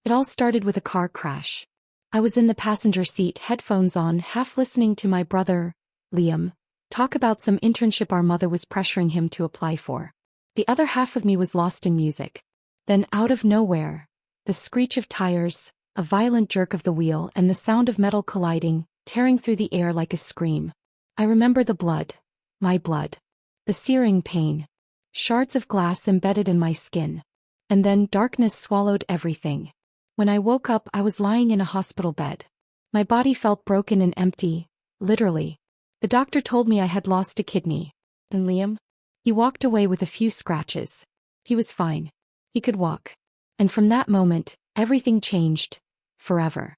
It all started with a car crash. I was in the passenger seat, headphones on, half listening to my brother, Liam, talk about some internship our mother was pressuring him to apply for. The other half of me was lost in music. Then, out of nowhere, the screech of tires, a violent jerk of the wheel, and the sound of metal colliding, tearing through the air like a scream. I remember the blood. My blood. The searing pain. Shards of glass embedded in my skin. And then darkness swallowed everything. When I woke up, I was lying in a hospital bed. My body felt broken and empty, literally. The doctor told me I had lost a kidney. And Liam? He walked away with a few scratches. He was fine. He could walk. And from that moment, everything changed. Forever.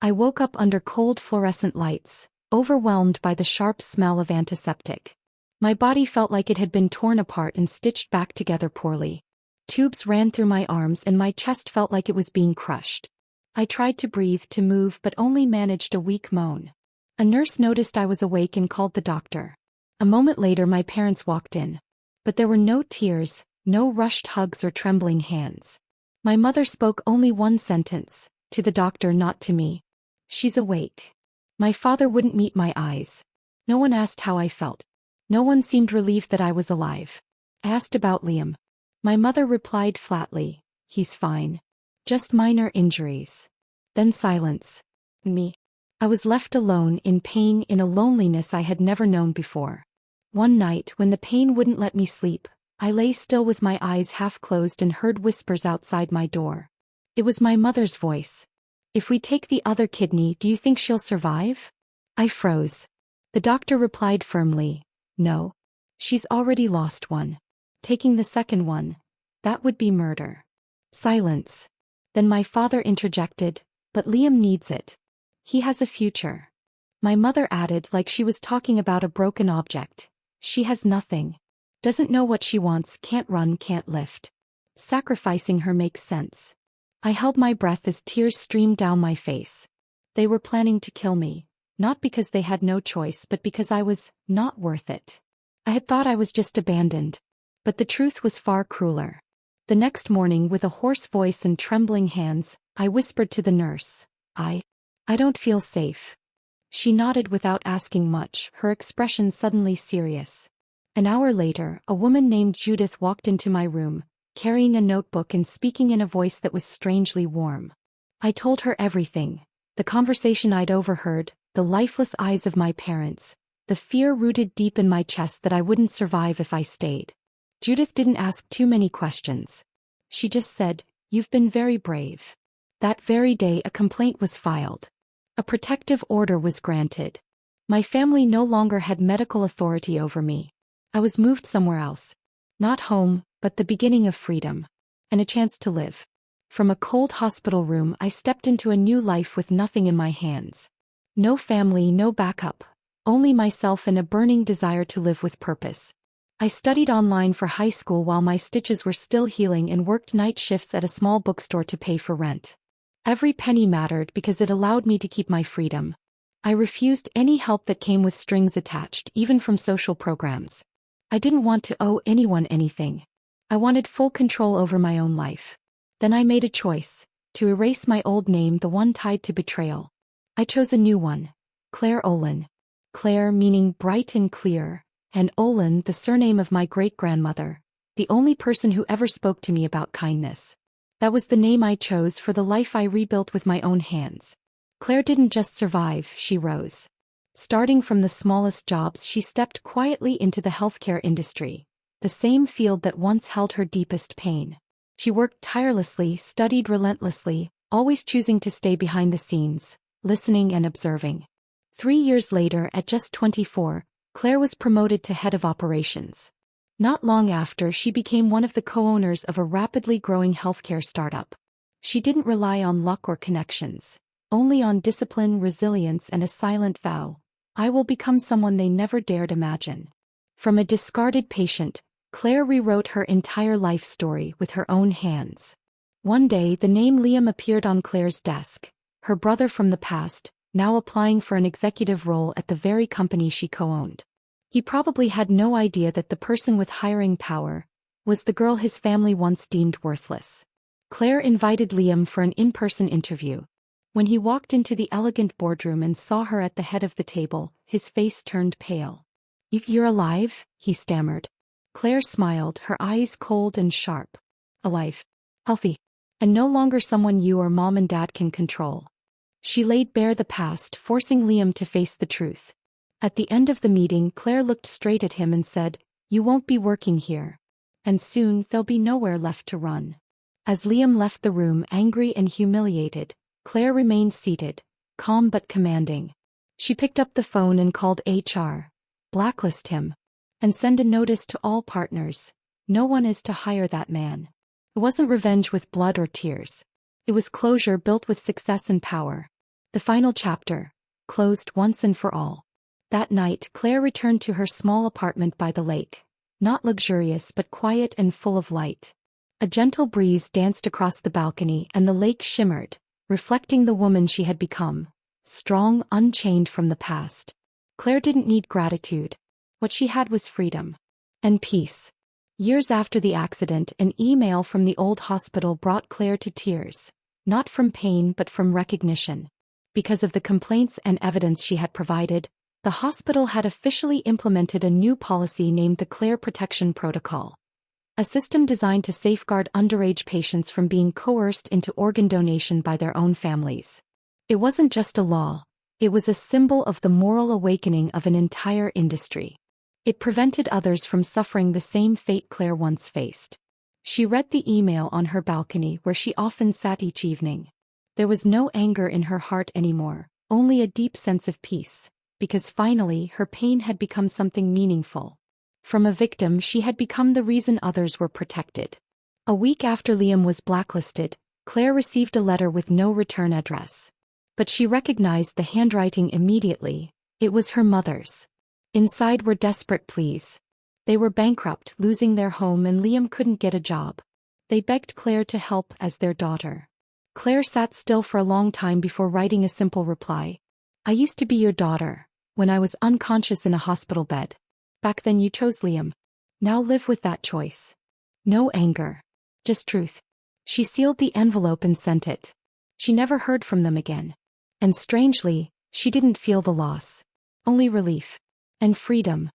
I woke up under cold fluorescent lights, overwhelmed by the sharp smell of antiseptic. My body felt like it had been torn apart and stitched back together poorly. Tubes ran through my arms and my chest felt like it was being crushed. I tried to breathe, to move, but only managed a weak moan. A nurse noticed I was awake and called the doctor. A moment later my parents walked in. But there were no tears, no rushed hugs or trembling hands. My mother spoke only one sentence, to the doctor, not to me. She's awake. My father wouldn't meet my eyes. No one asked how I felt. No one seemed relieved that I was alive. I asked about Liam. My mother replied flatly, he's fine. Just minor injuries. Then silence. Me. I was left alone, in pain, in a loneliness I had never known before. One night, when the pain wouldn't let me sleep, I lay still with my eyes half closed and heard whispers outside my door. It was my mother's voice. If we take the other kidney, do you think she'll survive? I froze. The doctor replied firmly, no. She's already lost one. Taking the second one, that would be murder. Silence. Then my father interjected, but Liam needs it. He has a future. My mother added, like she was talking about a broken object. She has nothing. Doesn't know what she wants, can't run, can't lift. Sacrificing her makes sense. I held my breath as tears streamed down my face. They were planning to kill me, not because they had no choice but because I was not worth it. I had thought I was just abandoned. But the truth was far crueler. The next morning, with a hoarse voice and trembling hands, I whispered to the nurse, I don't feel safe. She nodded without asking much, her expression suddenly serious. An hour later, a woman named Judith walked into my room, carrying a notebook and speaking in a voice that was strangely warm. I told her everything, the conversation I'd overheard, the lifeless eyes of my parents, the fear rooted deep in my chest that I wouldn't survive if I stayed. Judith didn't ask too many questions. She just said, "You've been very brave." That very day a complaint was filed. A protective order was granted. My family no longer had medical authority over me. I was moved somewhere else. Not home, but the beginning of freedom. And a chance to live. From a cold hospital room I stepped into a new life with nothing in my hands. No family, no backup. Only myself and a burning desire to live with purpose. I studied online for high school while my stitches were still healing and worked night shifts at a small bookstore to pay for rent. Every penny mattered because it allowed me to keep my freedom. I refused any help that came with strings attached, even from social programs. I didn't want to owe anyone anything. I wanted full control over my own life. Then I made a choice, to erase my old name, the one tied to betrayal. I chose a new one, Claire Olin. Claire meaning bright and clear, and Olin the surname of my great-grandmother, the only person who ever spoke to me about kindness. That was the name I chose for the life I rebuilt with my own hands. Claire didn't just survive, she rose. Starting from the smallest jobs, she stepped quietly into the healthcare industry, the same field that once held her deepest pain. She worked tirelessly, studied relentlessly, always choosing to stay behind the scenes, listening and observing. 3 years later, at just 24, Claire was promoted to head of operations. Not long after, she became one of the co-owners of a rapidly growing healthcare startup. She didn't rely on luck or connections, only on discipline, resilience, and a silent vow: I will become someone they never dared imagine. From a discarded patient, Claire rewrote her entire life story with her own hands. One day, the name Liam appeared on Claire's desk, her brother from the past, now applying for an executive role at the very company she co-owned. He probably had no idea that the person with hiring power was the girl his family once deemed worthless. Claire invited Liam for an in-person interview. When he walked into the elegant boardroom and saw her at the head of the table, his face turned pale. "You're alive?" he stammered. Claire smiled, her eyes cold and sharp. "Alive. Healthy. And no longer someone you or mom and dad can control." She laid bare the past, forcing Liam to face the truth. At the end of the meeting, Claire looked straight at him and said, "You won't be working here. And soon there'll be nowhere left to run." As Liam left the room angry and humiliated, Claire remained seated, calm but commanding. She picked up the phone and called HR. "Blacklist him. And send a notice to all partners. No one is to hire that man." It wasn't revenge with blood or tears. It was closure built with success and power. The final chapter, closed once and for all. That night, Claire returned to her small apartment by the lake. Not luxurious but quiet and full of light. A gentle breeze danced across the balcony and the lake shimmered, reflecting the woman she had become. Strong, unchained from the past. Claire didn't need gratitude. What she had was freedom. And peace. Years after the accident, an email from the old hospital brought Claire to tears. Not from pain but from recognition. Because of the complaints and evidence she had provided, the hospital had officially implemented a new policy named the Claire Protection Protocol. A system designed to safeguard underage patients from being coerced into organ donation by their own families. It wasn't just a law, it was a symbol of the moral awakening of an entire industry. It prevented others from suffering the same fate Claire once faced. She read the email on her balcony where she often sat each evening. There was no anger in her heart anymore, only a deep sense of peace, because finally her pain had become something meaningful. From a victim, she had become the reason others were protected. A week after Liam was blacklisted, Claire received a letter with no return address. But she recognized the handwriting immediately. It was her mother's. Inside were desperate pleas. They were bankrupt, losing their home, and Liam couldn't get a job. They begged Claire to help as their daughter. Claire sat still for a long time before writing a simple reply. "I used to be your daughter, when I was unconscious in a hospital bed. Back then you chose Liam. Now live with that choice." No anger. Just truth. She sealed the envelope and sent it. She never heard from them again. And strangely, she didn't feel the loss. Only relief. And freedom.